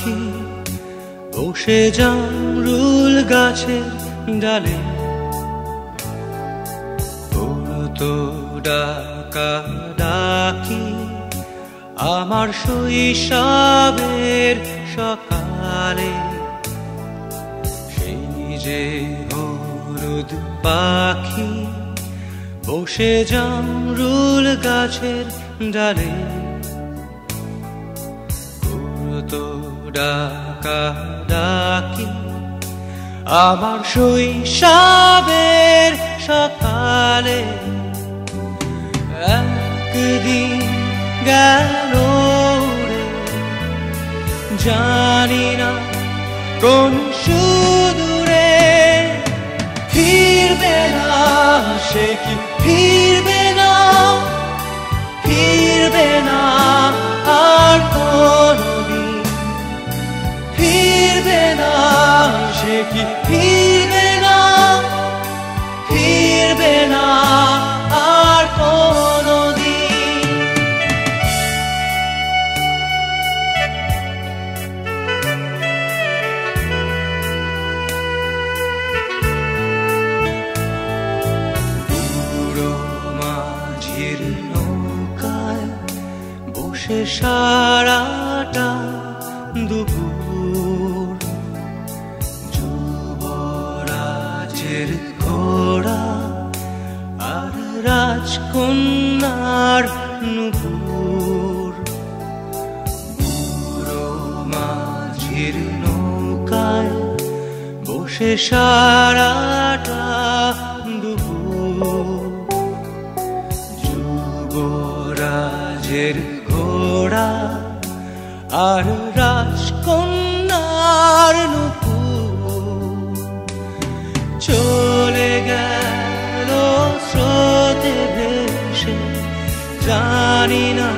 পাখি বসে জামরুল গাছের ডালে, পড়তো ডাকা ডাকি আমার শৈশবের সকালে। সেই যে হলুদ পাখি বসে জামরুল গাছের ডালে, পড়তো ডাকা ডাকি আমার শৈশবের সকালে। একদিন গেল রে, জানি না কোন সুদূরে, ফিরবে না সে কি ফিরবে না, ফিরবে না আর কোনদিন, ফিরবে না সে কি ফিরবে না, ফিরবে না আর কোনদিন। বুড়ো মাঝির নৌকায় বসে সারাটা দুপুর, যুবরাজের ঘোড়া আর রাজকন্যার নুপুর। বুড়ো মাঝির নৌকায় বসে সারাটা দুপুর, যুবরাজের ঘোড়া আর রাজকন্যার নুপুর। চলে গেল স্রোতে ভেসে, জানি না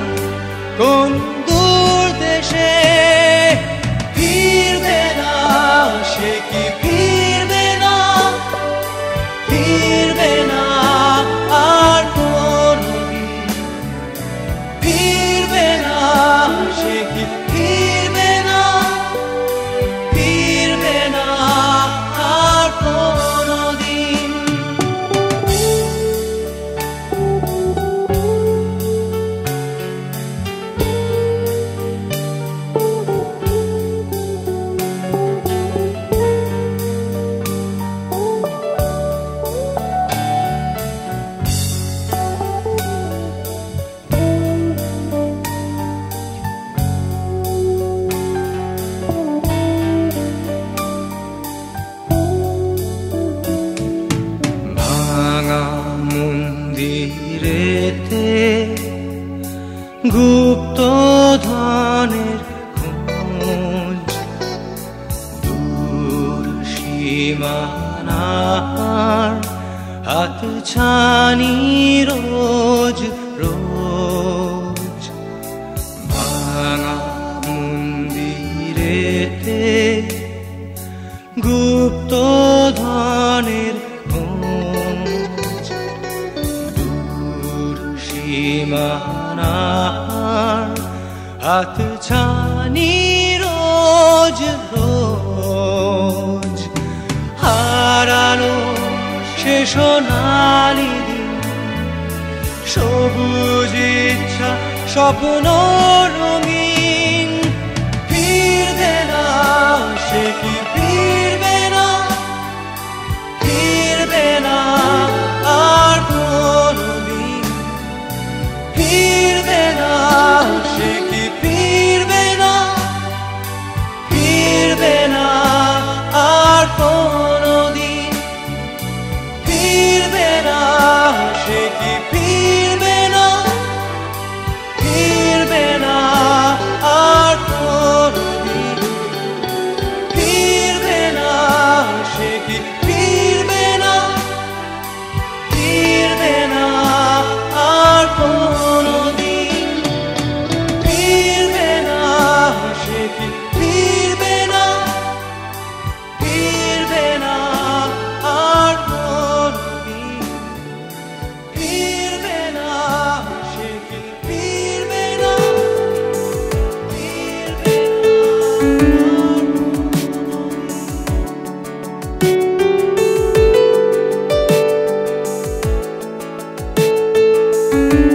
কোন দূর দেশে, ফিরবে না সে কি ফিরবে না, ফিরবে না আর কোনদিন, ফিরবে না সে কি ফিরবে না, ফিরবে না আর কোনদিন। ভাঙা মন্দিরেতে গুপ্ত ধনের খোঁজ, দূর সীমানার হাত ছানি রোজ রোজ। ভাঙা মন্দিরেতে গুপ্ত ধনের খোঁজ, দূর সীমানার হাত ছানি রোজ রোজ। হারানো সে সোনালি দিন, সবুজ ইচ্ছা স্বপ্ন রঙিন, ফিরবে না সে কি ফিরবে না, ফিরবে না আর কোনদিন, ফিরবে না সে কি ফিরবে না, ফিরবে না আর কোনদিন, ফিরবে না সে কি ফিরবে না, ফিরবে না। না।